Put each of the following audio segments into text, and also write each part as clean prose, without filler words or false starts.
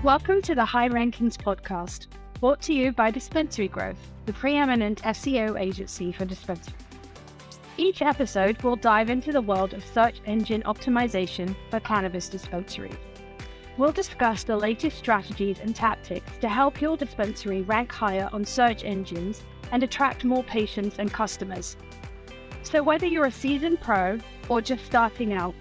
Welcome to the High Rankings podcast, brought to you by Dispensary-Growth, the preeminent SEO agency for dispensaries. Each episode will dive into the world of search engine optimization for cannabis dispensaries. We'll discuss the latest strategies and tactics to help your dispensary rank higher on search engines and attract more patients and customers. So whether you're a seasoned pro or just starting out,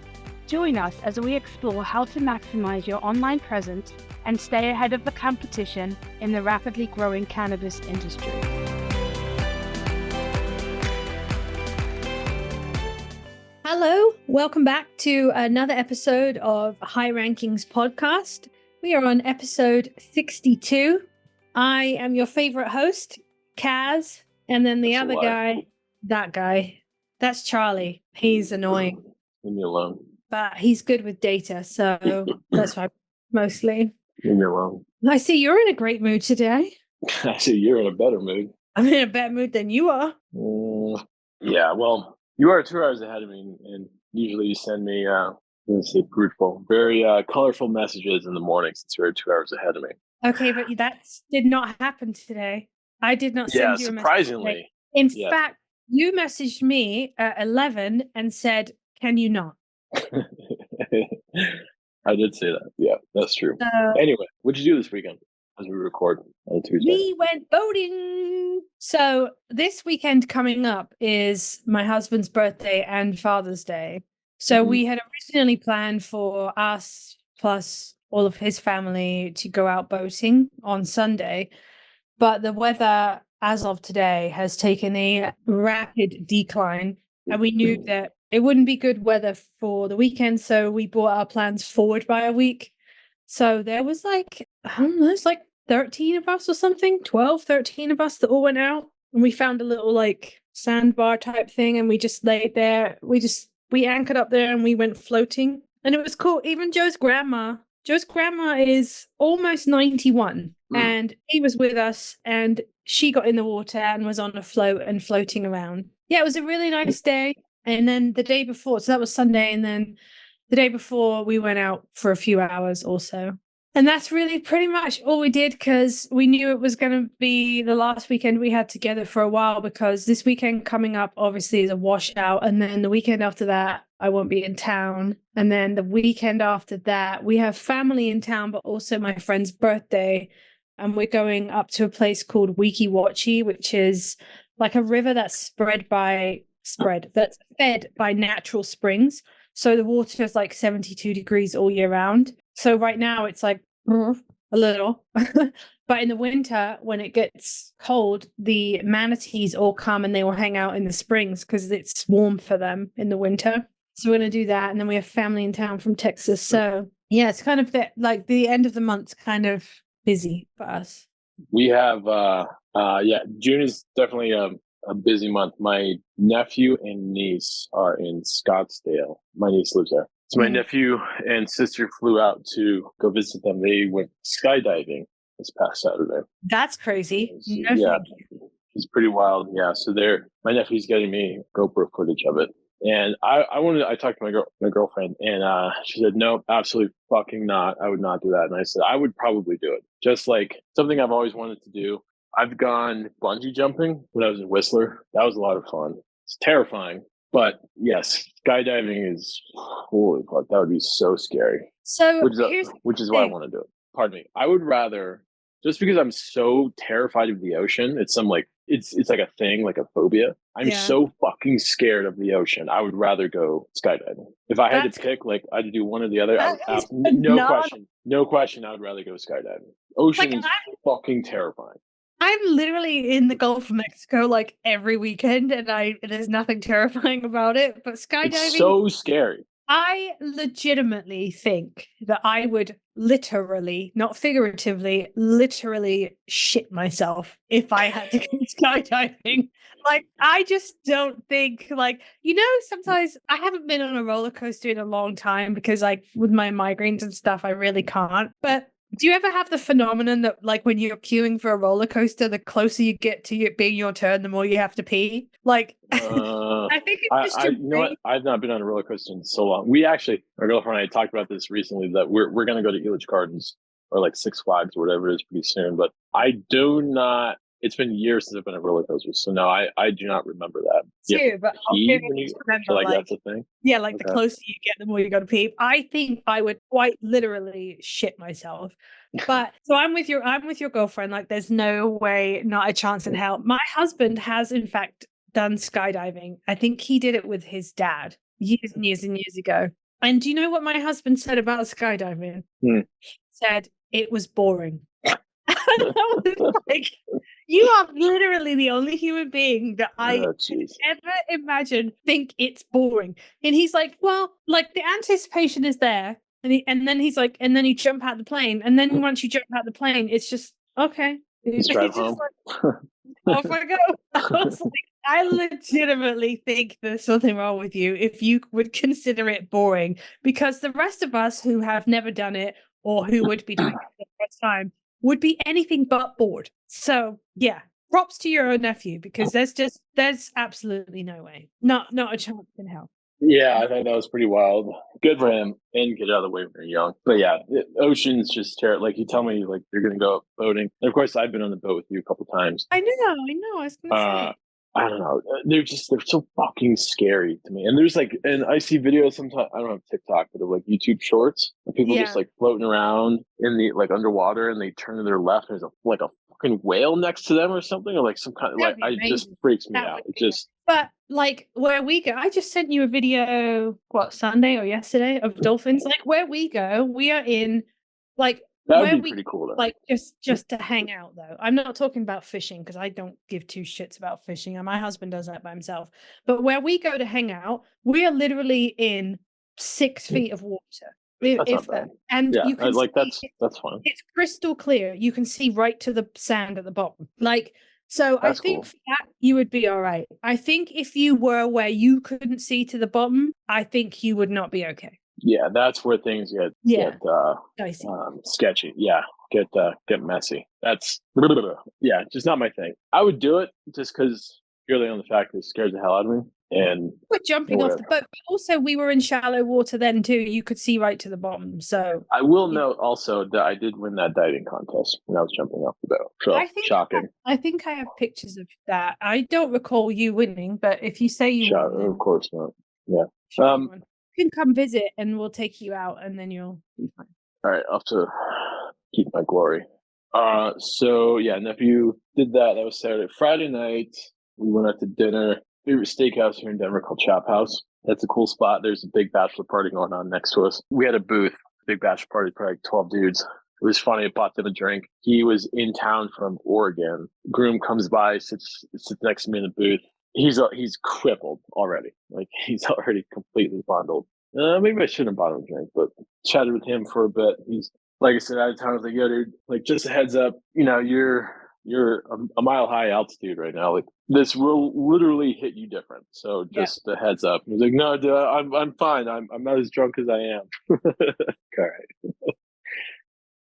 join us as we explore how to maximize your online presence and stay ahead of the competition in the rapidly growing cannabis industry. Hello, welcome back to another episode of High Rankings podcast. We are on episode 62. I am your favorite host, Kaz, and then the other guy, that guy, that's Charlie. He's annoying. Leave me alone. But he's good with data, so that's why mostly. Leave me alone. I see you're in a great mood today. I see you're in a better mood. I'm in a better mood than you are. Yeah, well, you are 2 hours ahead of me, and usually you send me, let's say, fruitful, very colorful messages in the morning since you're 2 hours ahead of me. Okay, but that did not happen today. I did not send you a message. Surprisingly. In fact, you messaged me at 11 and said, "Can you not?" I did say that. Yeah, that's true. Anyway, what did you do this weekend as we record on Tuesday? We went boating. So this weekend coming up is my husband's birthday and Father's Day. So we had originally planned for us plus all of his family to go out boating on Sunday. But the weather as of today has taken a rapid decline. And we knew that it wouldn't be good weather for the weekend, so we brought our plans forward by a week. So there was I don't know, it's 13 of us or something, 12, 13 of us that all went out. And we found a little sandbar type thing, and we just laid there. We anchored up there and we went floating. And it was cool. Even Joe's grandma is almost 91, and he was with us, and she got in the water and was on a float and floating around. Yeah, it was a really nice day. And then the day before, so that was Sunday, and then the day before we went out for a few hours also. And that's really pretty much all we did, because we knew it was going to be the last weekend we had together for a while, because this weekend coming up obviously is a washout. And then the weekend after that, I won't be in town. And then the weekend after that, we have family in town, but also my friend's birthday. And we're going up to a place called Weeki Wachee, which is like a river that's that's fed by natural springs. So the water is 72 degrees all year round. So right now it's a little, but in the winter when it gets cold, the manatees all come and they will hang out in the springs because it's warm for them in the winter. So we're going to do that. And then we have family in town from Texas. So yeah, it's kind of the end of the month's kind of busy for us. We have, June is definitely a busy month. My nephew and niece are in Scottsdale. My niece lives there. So my nephew and sister flew out to go visit them. They went skydiving this past Saturday. That's crazy. It's pretty wild. Yeah. So my nephew's getting me GoPro footage of it. And I talked to my girlfriend, and she said, "No, absolutely fucking not. I would not do that." And I said, "I would probably do it. Just something I've always wanted to do." I've gone bungee jumping when I was in Whistler. That was a lot of fun. It's terrifying, but yes, skydiving is holy fuck. That would be so scary. So which is why I want to do it. Pardon me. I would rather, just because I'm so terrified of the ocean. It's it's like a thing, like a phobia. I'm so fucking scared of the ocean. I would rather go skydiving. If I had to pick, I'd do one or the other. No question. I would rather go skydiving. Ocean is fucking terrifying. I'm literally in the Gulf of Mexico every weekend, and there's nothing terrifying about it. But skydiving, it's so scary. I legitimately think that I would literally, not figuratively, literally shit myself if I had to go skydiving. I just don't think, sometimes I haven't been on a roller coaster in a long time because, with my migraines and stuff, I really can't. But do you ever have the phenomenon that, when you're queuing for a roller coaster, the closer you get to it being your turn, the more you have to pee? I think it's just you know what? I've not been on a roller coaster in so long. We actually, our girlfriend and I talked about this recently, that we're going to go to Elitch Gardens or like Six Flags or whatever it is pretty soon. But I do not. It's been years since I've been at roller coasters, so no, I do not remember that. Too, but So like that's a thing. Yeah, like the closer you get, the more you got to pee. I think I would quite literally shit myself. But so I'm with your girlfriend. Like, there's no way, not a chance in hell. My husband has in fact done skydiving. I think he did it with his dad years and years and years ago. And do you know what my husband said about skydiving? He said it was boring. And I was like, you are literally the only human being that I ever imagine think it's boring. And he's like, well, like the anticipation is there. And then he's like, and then you jump out the plane. And then once you jump out the plane, it's just, okay. Just drive home. Like, off I go. I was like, I legitimately think there's something wrong with you if you would consider it boring, because the rest of us who have never done it or who would be doing it for the first time would be anything but bored. So yeah, props to your own nephew, because there's absolutely no way, not a chance in hell. Yeah, I think that was pretty wild. Good for him, and get out of the way when you're young. But yeah, the ocean's just terrible. Like, you tell me, like, you're gonna go boating. And of course, I've been on the boat with you a couple times. I know. I was gonna say. I don't know. They're so fucking scary to me. And there's like, and I see videos sometimes. I don't have TikTok, but of like YouTube Shorts, and people just like floating around in the like underwater, and they turn to their left, and there's a fucking whale next to them or something, or like some kind of it just freaks me out. It just. But like where we go, I just sent you a video, Sunday or yesterday, of dolphins. Like where we go, we are in like. That would be pretty cool, though. Like just to hang out, though. I'm not talking about fishing, because I don't give two shits about fishing, and my husband does that by himself. But where we go to hang out, we are literally in 6 feet of water, if that. And you can that's fine. It's crystal clear. You can see right to the sand at the bottom. Like, so I think for that you would be all right. I think if you were where you couldn't see to the bottom, I think you would not be okay. Yeah, that's where things get dicey. Sketchy. Yeah, get messy. That's just not my thing. I would do it just because purely on the fact that it scares the hell out of me. And we're jumping off the boat, but also we were in shallow water then too. You could see right to the bottom. So I will note also that I did win that diving contest when I was jumping off the boat. So shocking. I think I have pictures of that. I don't recall you winning, but if you say you won, of course not. Yeah. You can come visit and we'll take you out, and then you'll be fine. All right, I'll have to keep my glory. So yeah, nephew did that. That was Saturday. Friday night, we went out to dinner. Favorite steakhouse here in Denver called Chop House. That's a cool spot. There's a big bachelor party going on next to us. We had a booth, big bachelor party, probably like 12 dudes. It was funny. I bought them a drink. He was in town from Oregon. Groom comes by, sits next to me in the booth. He's crippled already. Like, he's already completely bundled. Maybe I shouldn't have bought him a drink, but chatted with him for a bit. He's, like I said, out of town. I was like, yo, dude, like, just a heads up, you're a mile high altitude right now. Like, this will literally hit you different. So just a heads up. He's like, no, dude, I'm fine. I'm not as drunk as I am. All right.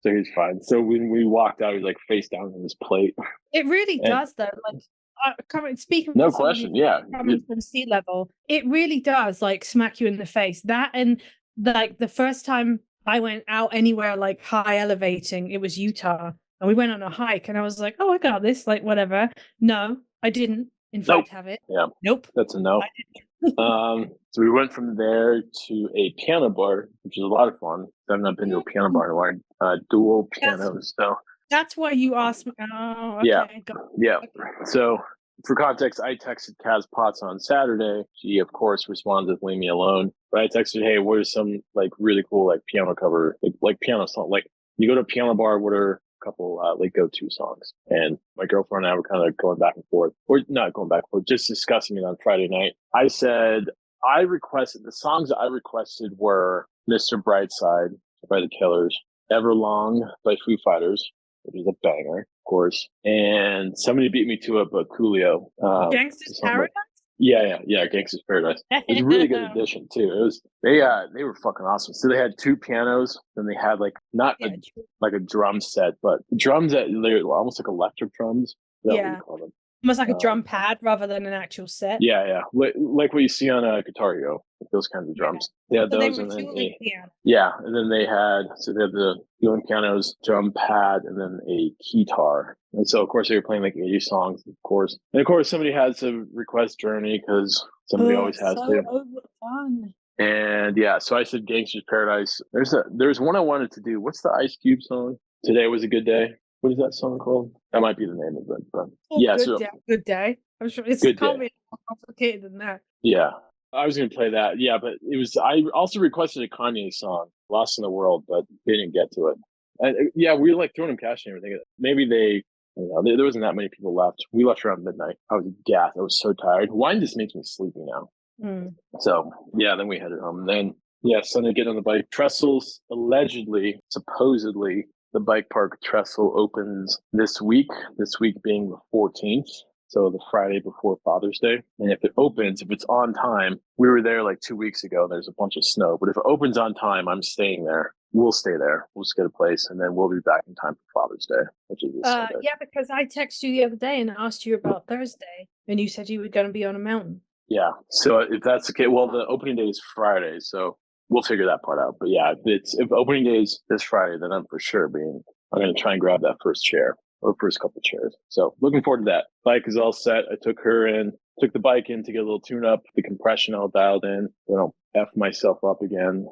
So he's fine. So when we walked out, he's like face down on his plate. It really does, though. Like, speaking no question, coming from sea level, it really does like smack you in the face. That, and like the first time I went out anywhere like high elevating, it was Utah, and we went on a hike, and I was like, oh, I got this, like whatever. No, I didn't in fact have it. Yeah. Nope. That's a no. So we went from there to a piano bar, which is a lot of fun. I've not been to a piano bar in a while. Dual pianos. So that's why you asked me. Oh, okay. Yeah. So for context, I texted Kaz Potts on Saturday. She, of course, responded, "Leave me alone." But I texted, "Hey, what are some like really cool like piano cover like piano song? Like, you go to a piano bar, what are a couple like go-to songs?" And my girlfriend and I were kind of going back and forth, or not going back and forth, just discussing it on Friday night. I said the songs I requested were "Mr. Brightside" by the Killers, "Everlong" by Foo Fighters, which is a banger, of course. And somebody beat me to it, but Coolio. Gangsta's Paradise? Yeah, Gangsta's Paradise. It was a really good addition, too. It was they were fucking awesome. So they had 2 pianos, and they had like a drum set, but drums that they're almost like electric drums. Is that what you call them? Almost like a drum pad rather than an actual set. Yeah. Like what you see on a Guitar Hero, those kinds of drums. They had those, and then and then they had the fueling pianos, drum pad, and then a keytar. And so, of course, they were playing like 80 songs, of course. And of course, somebody had to request Journey because somebody always has to. Overdone. And yeah, so I said Gangster's Paradise. There's one I wanted to do. What's the Ice Cube song? Today Was a Good Day. What is that song called? That might be the name of it. But Good day. I'm sure it's can't be more complicated than that. Yeah. I was going to play that. Yeah, but I also requested a Kanye song, Lost in the World, but they didn't get to it. And yeah, we were like throwing them cash and everything. Maybe there wasn't that many people left. We left around midnight. I was gassed. I was so tired. Wine just makes me sleepy now. So yeah, then we headed home. And then Sunday, get on the bike. Trestles, supposedly, the bike park trestle opens this week. This week being the 14th. So the Friday before Father's Day. And if it's on time, we were there like 2 weeks ago. There's a bunch of snow. But if it opens on time, I'm staying there. We'll stay there. We'll just get a place. And then we'll be back in time for Father's Day, which is this Sunday. Yeah, because I texted you the other day and asked you about Thursday. And you said you were going to be on a mountain. Yeah. So if that's okay, well, the opening day is Friday. So we'll figure that part out. But yeah, if opening day is this Friday, then I'm going to try and grab that first chair. Or first couple of chairs. So looking forward to that. Bike is all set. I took the bike in to get a little tune up, the compression all dialed in. So I don't F myself up again.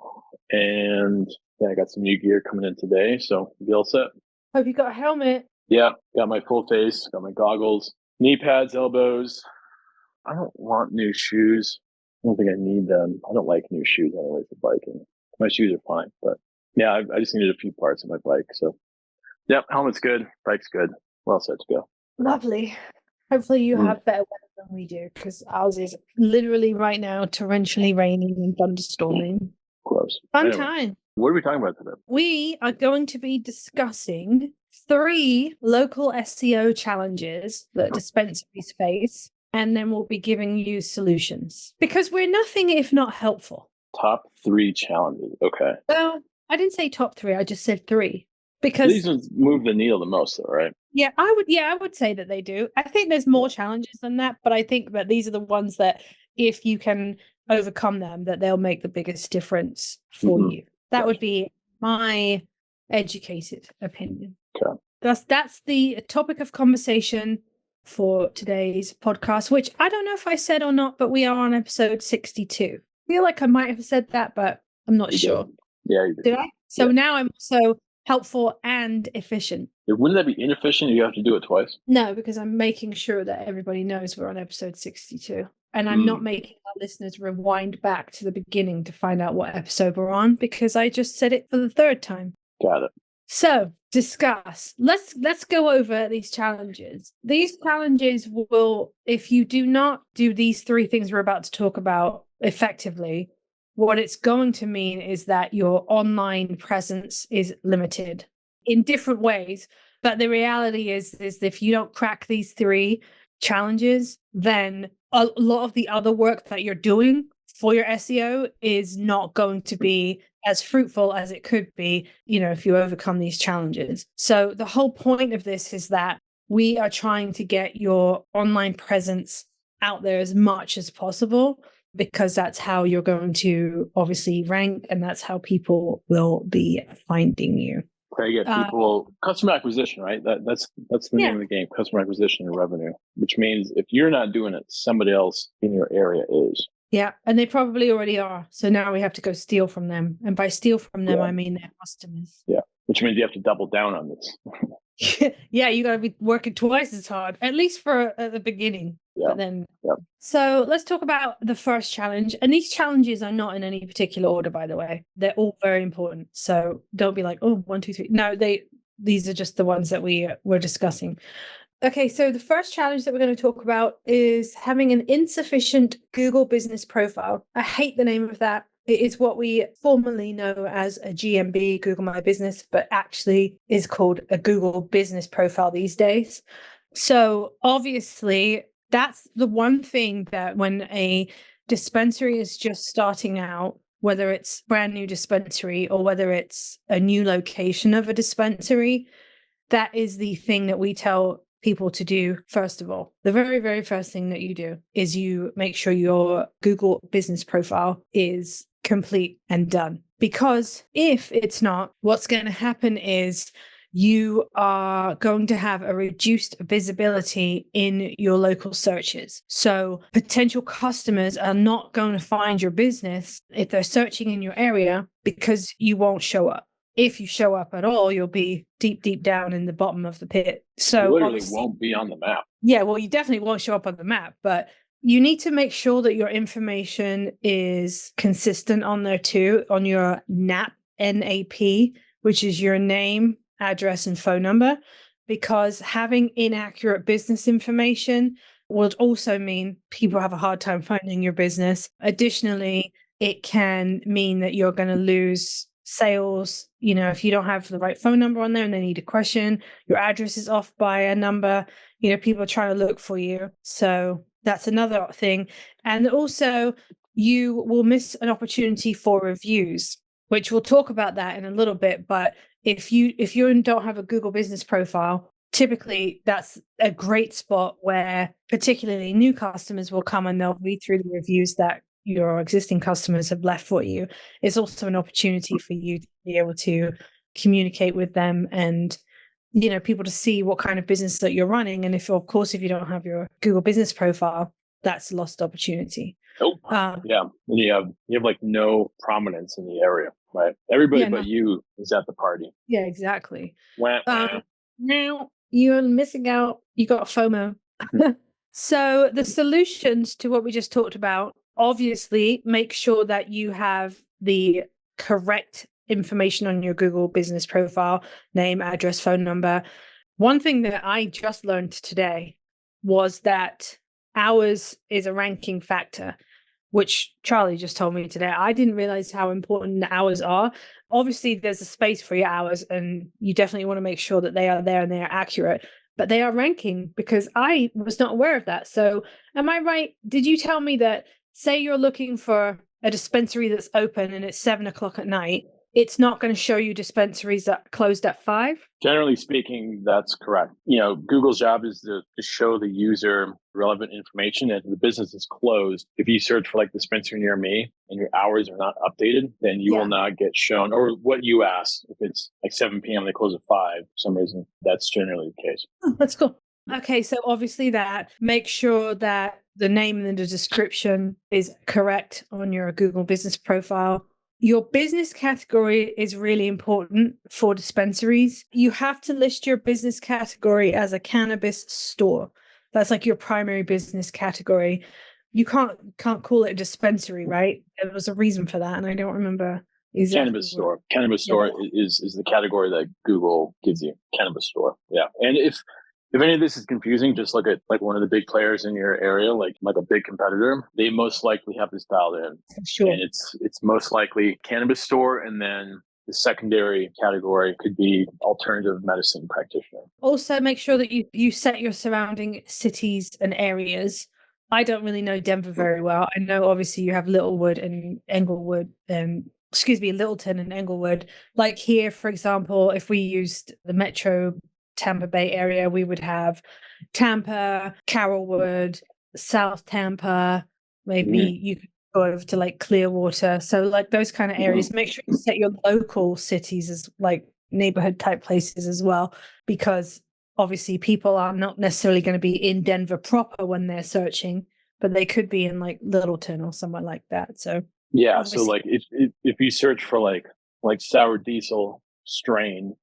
And I got some new gear coming in today. So we'll be all set. Hope you got a helmet. Yeah, got my full face, got my goggles, knee pads, elbows. I don't want new shoes. I don't think I need them. I don't like new shoes anyway for biking. My shoes are fine. But yeah, I just needed a few parts of my bike. So yep, helmet's good, bike's good, well set to go. Lovely. Hopefully you have better weather than we do, because ours is literally right now torrentially raining and thunderstorming. Gross. Fun time. What are we talking about today? We are going to be discussing 3 local SEO challenges that dispensaries face, and then we'll be giving you solutions, because we're nothing if not helpful. Top 3 challenges. Okay. Well, I didn't say top 3. I just said 3. Because these ones move the needle the most, though, right? Yeah, I would say that they do. I think there's more challenges than that, but I think that these are the ones that if you can overcome them, that they'll make the biggest difference for you. That would be my educated opinion. Okay. That's the topic of conversation for today's podcast, which I don't know if I said or not, but we are on episode 62. I feel like I might have said that, but I'm not sure. Yeah, you did. Did I? So now I'm also helpful and efficient. Wouldn't that be inefficient? You have to do it twice. No, because I'm making sure that everybody knows we're on episode 62. And I'm not making our listeners rewind back to the beginning to find out what episode we're on, because I just said it for the 3rd time. Got it. So discuss. Let's go over these challenges. These challenges will, if you do not do these 3 things we're about to talk about effectively, what it's going to mean is that your online presence is limited in different ways. But the reality is if you don't crack these 3 challenges, then a lot of the other work that you're doing for your SEO is not going to be as fruitful as it could be, if you overcome these challenges. So the whole point of this is that we are trying to get your online presence out there as much as possible, because that's how you're going to obviously rank, and that's how people will be finding you. Okay, get people customer acquisition, right? That's the name of the game, customer acquisition and revenue, which means if you're not doing it, somebody else in your area is. Yeah, and they probably already are. So now we have to go steal from them. And by steal from them, I mean their customers. Yeah, which means you have to double down on this. Yeah, you got to be working twice as hard, at least for the beginning. Yeah. But then, So let's talk about the first challenge. And these challenges are not in any particular order, by the way. They're all very important. So don't be like, oh, 1, 2, 3. No, these are just the ones that we're discussing. Okay, so the first challenge that we're going to talk about is having an insufficient Google business profile. I hate the name of that. It is what we formerly know as a GMB, Google My Business, but actually is called a Google business profile these days. So obviously, that's the one thing that when a dispensary is just starting out, whether it's brand new dispensary or whether it's a new location of a dispensary, that is the thing that we tell people to do, first of all, the very, very first thing that you do is you make sure your Google business profile is complete and done. Because if it's not, what's going to happen is you are going to have a reduced visibility in your local searches. So potential customers are not going to find your business if they're searching in your area because you won't show up. If you show up at all, you'll be deep, deep down in the bottom of the pit. So you literally won't be on the map. Yeah, well, you definitely won't show up on the map, but you need to make sure that your information is consistent on there too, on your NAP, N-A-P, which is your name, address, and phone number, because having inaccurate business information would also mean people have a hard time finding your business. Additionally, it can mean that you're going to lose sales. You know, if you don't have the right phone number on there and they need a question, your address is off by a number, you know, people are trying to look for you. So that's another thing. And also you will miss an opportunity for reviews, which we'll talk about that in a little bit. But if you don't have a Google business profile, typically that's a great spot where particularly new customers will come and they'll read through the reviews that your existing customers have left for you. It's also an opportunity for you to be able to communicate with them and, you know, people to see what kind of business that you're running. And if you don't have your Google business profile, that's a lost opportunity. Nope. Yeah. And you have like no prominence in the area, right? Everybody but you is at the party. Yeah, exactly. Now you're missing out. You got FOMO. So the solutions to what we just talked about, obviously, make sure that you have the correct information on your Google business profile, name, address, phone number. One thing that I just learned today was that hours is a ranking factor, which Charlie just told me today. I didn't realize how important the hours are. Obviously, there's a space for your hours, and you definitely want to make sure that they are there and they are accurate. But they are ranking because I was not aware of that. So am I right? Did you tell me that, say you're looking for a dispensary that's open and it's 7:00 at night, it's not going to show you dispensaries that closed at 5? Generally speaking, that's correct. You know, Google's job is to show the user relevant information. And if the business is closed, if you search for like dispensary near me and your hours are not updated, then you will not get shown. Or what you asked, if it's like 7 p.m. they close at 5 for some reason, that's generally the case. Oh, that's cool. Okay, so obviously that, make sure that the name and the description is correct on your Google business profile. Your business category is really important for dispensaries. You have to list your business category as a cannabis store. That's like your primary business category. You can't call it a dispensary, right? There was a reason for that, and I don't remember exactly. Cannabis store. Cannabis store is the category that Google gives you. Cannabis store. Yeah. And if any of this is confusing, just look at like one of the big players in your area, like a big competitor. They most likely have this dialed in. Sure. And it's most likely cannabis store, and then the secondary category could be alternative medicine practitioner. Also, make sure that you set your surrounding cities and areas. I don't really know Denver very well. I know obviously you have Littleton and Englewood. Like here, for example, if we used the Metro Tampa Bay area, we would have Tampa, Carrollwood, South Tampa, maybe you could go over to like Clearwater. So like those kind of areas, make sure you set your local cities as like neighborhood type places as well, because obviously people are not necessarily going to be in Denver proper when they're searching, but they could be in like Littleton or somewhere like that. So yeah, so like if you search for like sour diesel strain,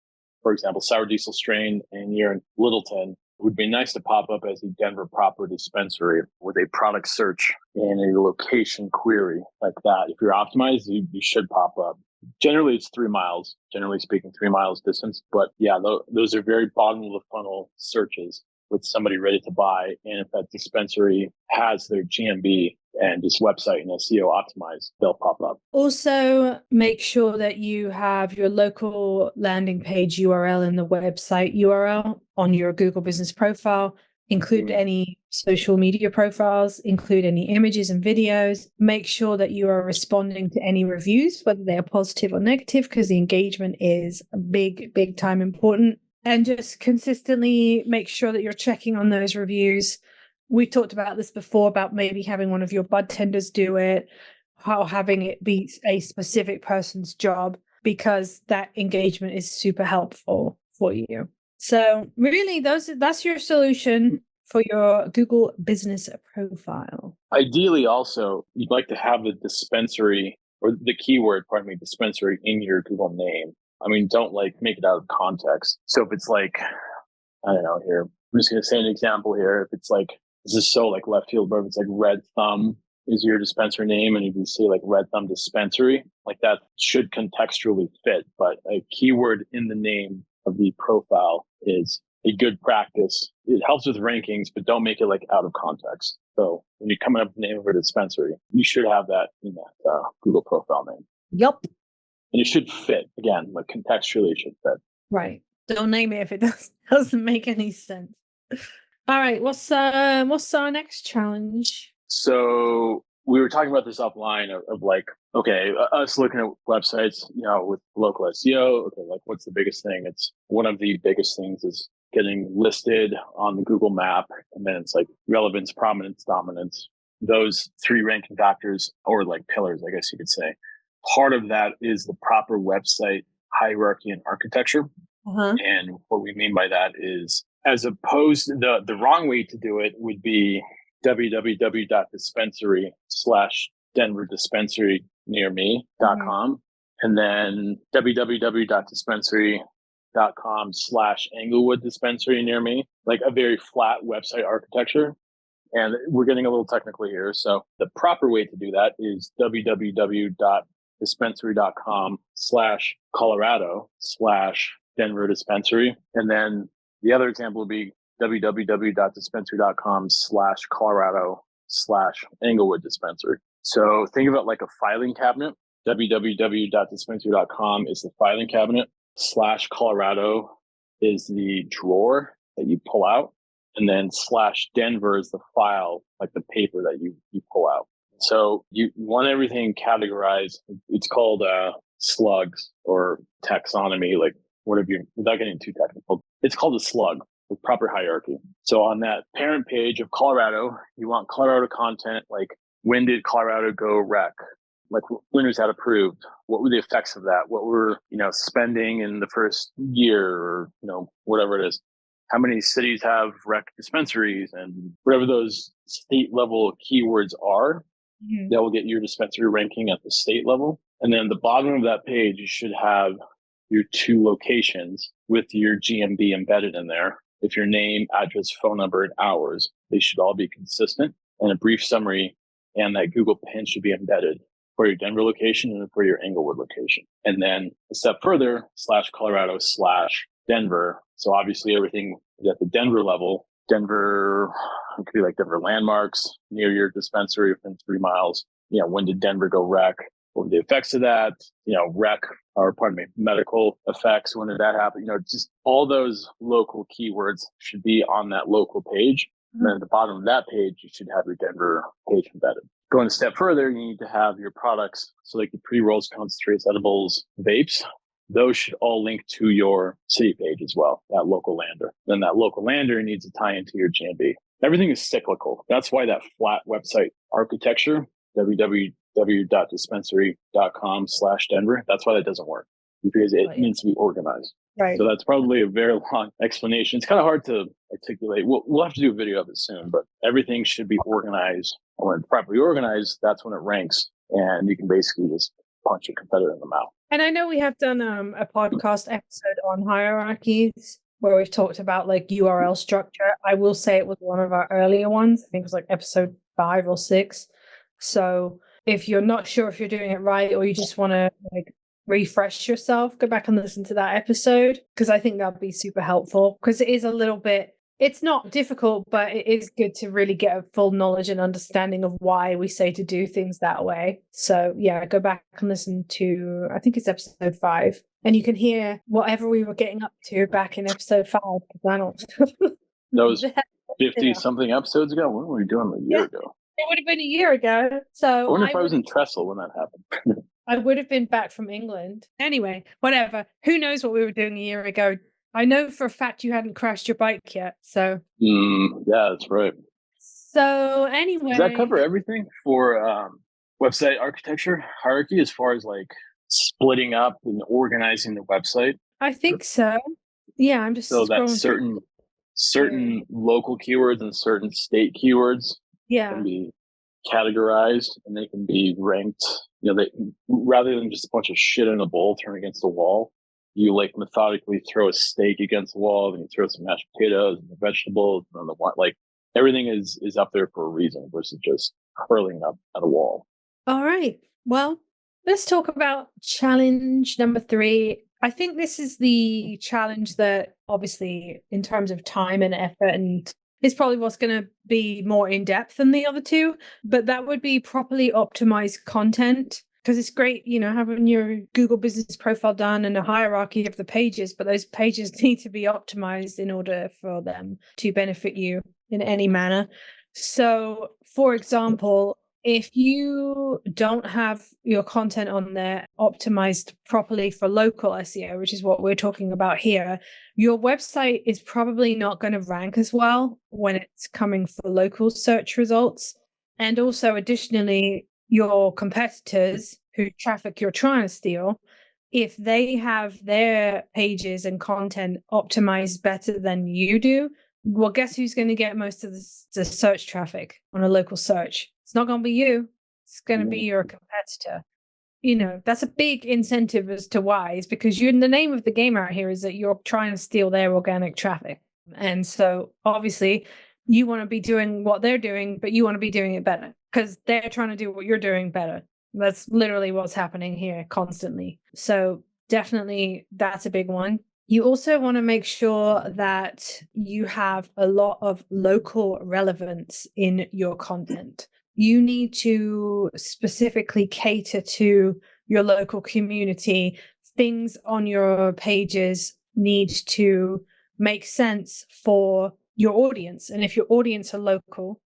for example, sour diesel strain, and you're in Littleton, it would be nice to pop up as a Denver proper dispensary with a product search and a location query like that. If you're optimized, you should pop up. Generally, it's 3 miles, generally speaking, 3 miles distance. But yeah, those are very bottom of the funnel searches with somebody ready to buy. And if that dispensary has their GMB and this website and SEO optimized, they'll pop up. Also, make sure that you have your local landing page URL and the website URL on your Google business profile. Include any social media profiles, include any images and videos. Make sure that you are responding to any reviews, whether they are positive or negative, because the engagement is big time important. and just consistently make sure that you're checking on those reviews. We talked about this before about maybe having one of your bud tenders do it, how having it be a specific person's job, because that engagement is super helpful for you. So really that's your solution for your Google business profile. Ideally, also, you'd like to have the dispensary or the keyword, dispensary in your Google name. I mean, don't make it out of context. So if it's I don't know here, I'm just going to say an example here. If it's this is so left field, but if it's Red Thumb is your dispensary name and you can see Red Thumb Dispensary, that should contextually fit. But a keyword in the name of the profile is a good practice. It helps with rankings, but don't make it out of context. So when you're coming up with the name of a dispensary, you should have that in that Google profile name. Yep. And it should fit. Again, contextually it should fit. Right. Don't name it if it doesn't make any sense. All right. What's our next challenge? So we were talking about this offline of okay, us looking at websites, with local SEO. Okay, what's the biggest thing? It's one of the biggest things is getting listed on the Google map. And then it's relevance, prominence, dominance. Those three ranking factors or pillars, I guess you could say. Part of that is the proper website hierarchy and architecture. And what we mean by that is, as opposed to the wrong way to do it would be www.dispensary/Denver-dispensary-near-me.com and then www.dispensary.com/Englewood-dispensary-near-me, a very flat website architecture. And we're getting a little technical here. So the proper way to do that is www.dispensary.com/Colorado/Denver-dispensary. And then the other example would be www.dispensary.com/Colorado/Englewood-dispensary. So think about a filing cabinet. www.dispensary.com is the filing cabinet. /Colorado is the drawer that you pull out. And then /Denver is the file, the paper that you pull out. So you want everything categorized. It's called slugs or taxonomy, without getting too technical. It's called a slug with proper hierarchy. So on that parent page of Colorado, you want Colorado content, when did Colorado go rec? When was that approved? What were the effects of that? What were, spending in the first year or, whatever it is? How many cities have rec dispensaries and whatever those state level keywords are, that will get your dispensary ranking at the state level. And then at the bottom of that page, you should have your 2 locations with your GMB embedded in there. If your name, address, phone number, and hours, they should all be consistent, and a brief summary, and that Google pin should be embedded for your Denver location and for your Englewood location. And then a step further, /Colorado/Denver. So obviously everything is at the Denver level. Denver, it could be Denver landmarks near your dispensary within 3 miles. When did Denver go rec? What were the effects of that? Medical effects. When did that happen? Just all those local keywords should be on that local page. And then at the bottom of that page, you should have your Denver page embedded. Going a step further, you need to have your products. So your pre-rolls, concentrates, edibles, vapes. Those should all link to your city page as well, that local lander. Then that local lander needs to tie into your GMB. Everything is cyclical. That's why that flat website architecture, www.dispensary.com/Denver, that's why that doesn't work, because it needs to be organized. Right. So that's probably a very long explanation. It's kind of hard to articulate. We'll have to do a video of it soon, but everything should be organized. When it's properly organized, that's when it ranks. And you can basically just punch your competitor in the mouth. And I know we have done a podcast episode on hierarchies where we've talked about URL structure. I will say it was one of our earlier ones. I think it was episode 5 or 6. So if you're not sure if you're doing it right, or you just want to refresh yourself, go back and listen to that episode, because I think that'll be super helpful, because it is a little bit, it's not difficult, but it is good to really get a full knowledge and understanding of why we say to do things that way. So yeah, go back and listen to, I think it's episode 5, and you can hear whatever we were getting up to back in episode 5. I don't. That was 50 something episodes ago. What were we doing a year ago? It would have been a year ago. So I wonder if I was in Trestle when that happened. I would have been back from England. Anyway, whatever. Who knows what we were doing a year ago? I know for a fact you hadn't crashed your bike yet. So, Yeah, that's right. so Does that anyway, cover everything for website architecture hierarchy as far as like splitting up and organizing the website? I think so. Yeah, I'm So just that scrolling through. certain local keywords and certain state keywords can Yeah. be categorized and they can be ranked. They rather than just a bunch of shit in a bowl thrown against the wall, you like methodically throw a steak against the wall, then you throw some mashed potatoes and the vegetables and then the like everything is up there for a reason versus just hurling up at a wall. All right. Well, let's talk about challenge number 3. I think this is the challenge that obviously in terms of time and effort and is probably what's going to be more in depth than the other two, but that would be properly optimized content. Because it's great, having your Google business profile done and a hierarchy of the pages, but those pages need to be optimized in order for them to benefit you in any manner. So, for example, if you don't have your content on there optimized properly for local SEO, which is what we're talking about here, your website is probably not going to rank as well when it's coming for local search results. And also, additionally, your competitors who traffic you're trying to steal, if they have their pages and content optimized better than you do, well, guess who's going to get most of the search traffic on a local search? It's not going to be you. It's going to be your competitor. That's a big incentive as to why, is because the name of the game out here is that you're trying to steal their organic traffic. And so obviously you want to be doing what they're doing, but you want to be doing it better because they're trying to do what you're doing better. That's literally what's happening here constantly. So definitely that's a big one. You also want to make sure that you have a lot of local relevance in your content. You need to specifically cater to your local community. Things on your pages need to make sense for your audience. And if your audience are local,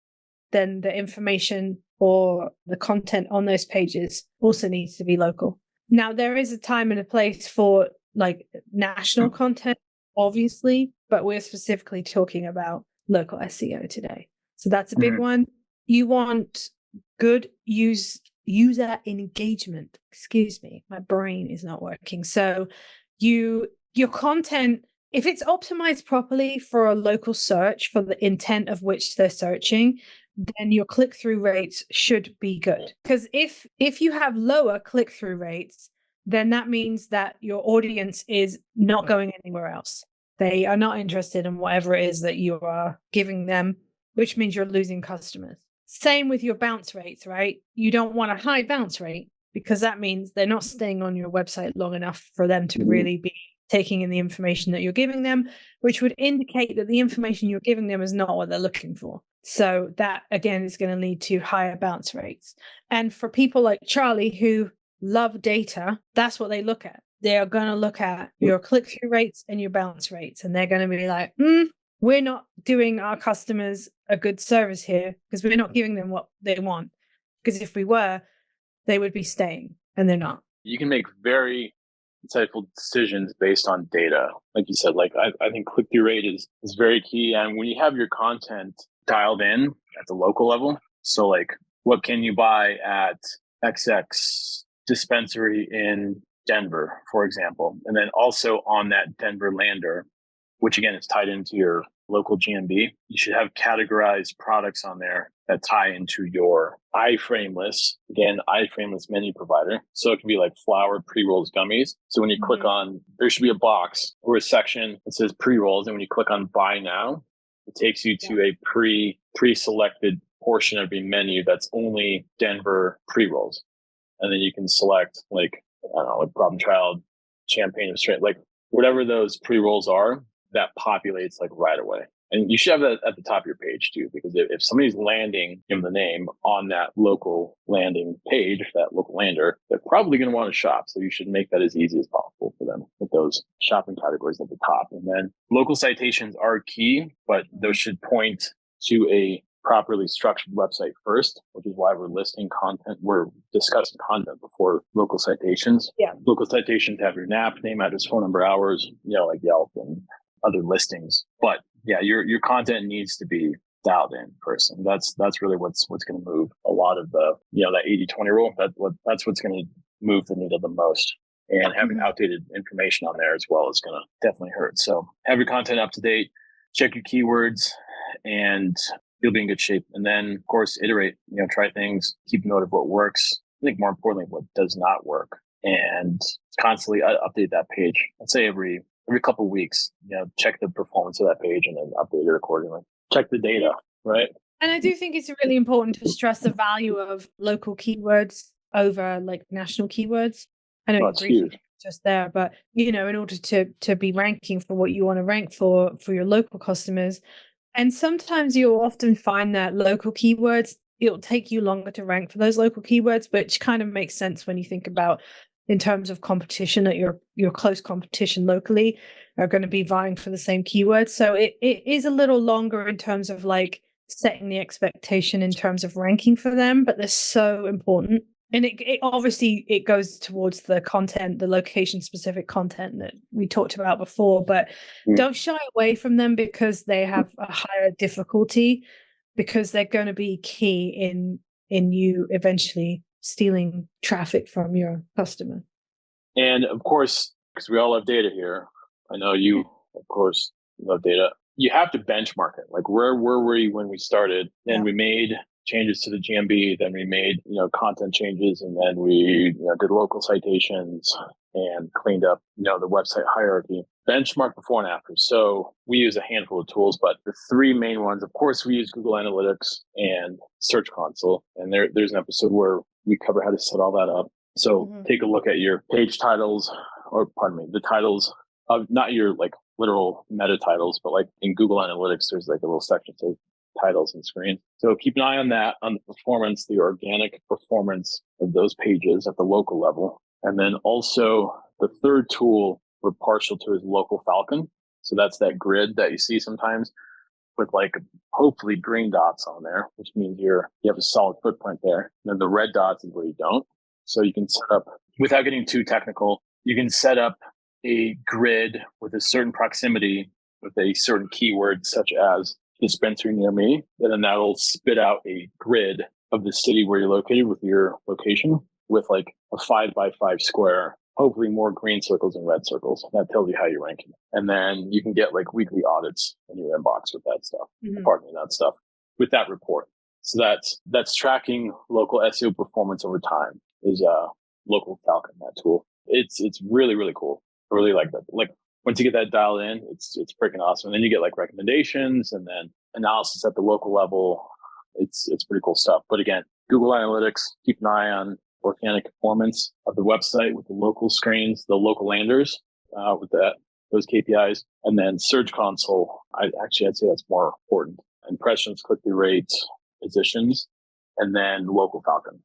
then the information or the content on those pages also needs to be local. Now, there is a time and a place for like national content, obviously, but we're specifically talking about local SEO today. So that's a big one. You want good user engagement. Excuse me, my brain is not working. So your content, if it's optimized properly for a local search for the intent of which they're searching, then your click-through rates should be good. Because if you have lower click-through rates, then that means that your audience is not going anywhere else. They are not interested in whatever it is that you are giving them, which means you're losing customers. Same with your bounce rates, right? You don't want a high bounce rate because that means they're not staying on your website long enough for them to really be taking in the information that you're giving them, which would indicate that the information you're giving them is not what they're looking for. So that, again, is going to lead to higher bounce rates. And for people like Charlie who love data, that's what they look at. They are going to look at your click-through rates and your bounce rates. And they're going to be like, we're not doing our customers a good service here because we're not giving them what they want. Because if we were, they would be staying, and they're not. You can make very insightful decisions based on data. Like you said, like I think click-through rate is very key. And when you have your content dialed in at the local level, so like what can you buy at XX dispensary in Denver, for example, and then also on that Denver lander, which again is tied into your local GMB, you should have categorized products on there that tie into your iframeless, again, iframeless menu provider. So it can be like flour, pre-rolls, gummies. So when you click on, there should be a box or a section that says pre-rolls. And when you click on buy now, it takes you to a pre-selected portion of your menu that's only Denver pre-rolls. And then you can select like, I don't know, like Problem Child, Champagne of Straight, like whatever those pre-rolls are, that populates like right away. And you should have that at the top of your page too, because if somebody's landing in the name on that local landing page, that local lander, they're probably going to want to shop. So you should make that as easy as possible for them with those shopping categories at the top. And then local citations are key, but those should point to a properly structured website first, which is why we're listing content. We're discussing content before local citations. Yeah. Local citations have your NAP, name, address, phone number, hours, like Yelp and other listings. But yeah, your content needs to be dialed in first. And that's really what's going to move a lot of the, that 80-20 rule. That's what's going to move the needle the most. And having outdated information on there as well is going to definitely hurt. So have your content up to date, check your keywords, and you'll be in good shape. And then, of course, iterate, try things, keep note of what works. I think more importantly, what does not work, and constantly update that page. I'd say every couple of weeks, check the performance of that page and then update it accordingly. Check the data, right? And I do think it's really important to stress the value of local keywords over like national keywords. I know That's huge. Just there, but in order to be ranking for what you want to rank for your local customers. And sometimes you'll often find that local keywords, it'll take you longer to rank for those local keywords, which kind of makes sense when you think about in terms of competition, that your close competition locally are going to be vying for the same keywords. So it is a little longer in terms of like setting the expectation in terms of ranking for them, but they're so important. And it obviously it goes towards the content, the location specific content that we talked about before, but don't shy away from them because they have a higher difficulty, because they're going to be key in you eventually stealing traffic from your customer. And of course, because we all have data here, I know you, of course, love data. You have to benchmark it. Like where were you when we started? And we made changes to the GMB, then we made, content changes, and then we, did local citations and cleaned up, the website hierarchy. Benchmark before and after. So we use a handful of tools, but the three main ones, of course, we use Google Analytics and Search Console. And there's an episode where we cover how to set all that up. So take a look at your page titles, the titles of not your like literal meta titles, but like in Google Analytics, there's like a little section that says titles and screens. So keep an eye on that, on the performance, the organic performance of those pages at the local level. And then also the third tool we're partial to is Local Falcon. So that's that grid that you see sometimes with like hopefully green dots on there, which means you have a solid footprint there. And then the red dots is where you don't. So you can set up, without getting too technical, you can set up a grid with a certain proximity with a certain keyword, such as dispensary near me, and then that'll spit out a grid of the city where you're located with your location with like a 5x5 square, hopefully more green circles and red circles. That tells you how you're ranking. And then you can get like weekly audits in your inbox with that stuff, that stuff, with that report. So that's tracking local SEO performance over time is Local Falcon, that tool. It's really, really cool. I really like that. Like once you get that dialed in, it's freaking awesome. And then you get like recommendations and then analysis at the local level. It's pretty cool stuff. But again, Google Analytics, keep an eye on organic performance of the website with the local screens, the local landers, with those KPIs. And then Search Console, I'd say that's more important. Impressions, click-through rates, positions, and then Local Falcon.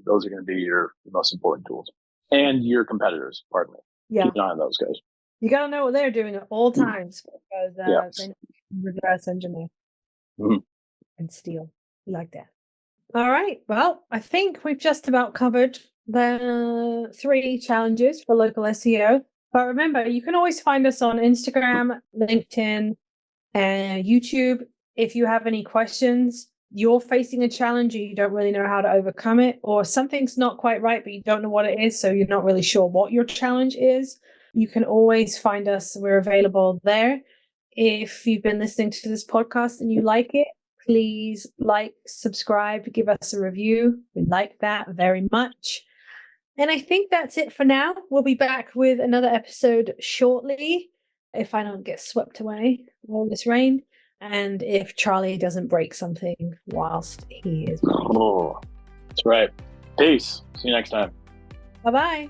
Those are going to be your most important tools. And your competitors, pardon me. Yeah. Keep an eye on those guys. You got to know what they're doing at all times because they reverse engineer and steal. We like that. All right. Well, I think we've just about covered the 3 challenges for local SEO. But remember, you can always find us on Instagram, LinkedIn, and YouTube. If you have any questions, you're facing a challenge and you don't really know how to overcome it, or something's not quite right, but you don't know what it is, so you're not really sure what your challenge is, you can always find us. We're available there. If you've been listening to this podcast and you like it, please like, subscribe, give us a review. We like that very much. And I think that's it for now. We'll be back with another episode shortly, if I don't get swept away by all this rain, and if Charlie doesn't break something whilst he is breaking. Oh, that's right. Peace. See you next time. Bye-bye.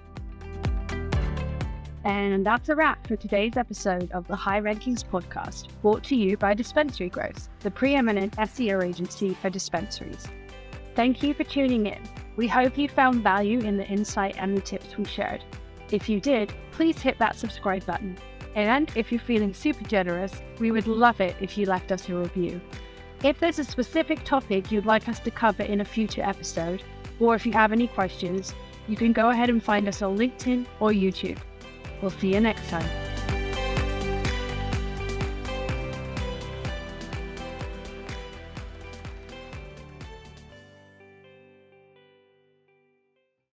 And that's a wrap for today's episode of the High Rankings podcast, brought to you by Dispensary-Growth, the preeminent SEO agency for dispensaries. Thank you for tuning in. We hope you found value in the insight and the tips we shared. If you did, please hit that subscribe button. And if you're feeling super generous, we would love it if you left us a review. If there's a specific topic you'd like us to cover in a future episode, or if you have any questions, you can go ahead and find us on LinkedIn or YouTube. We'll see you next time.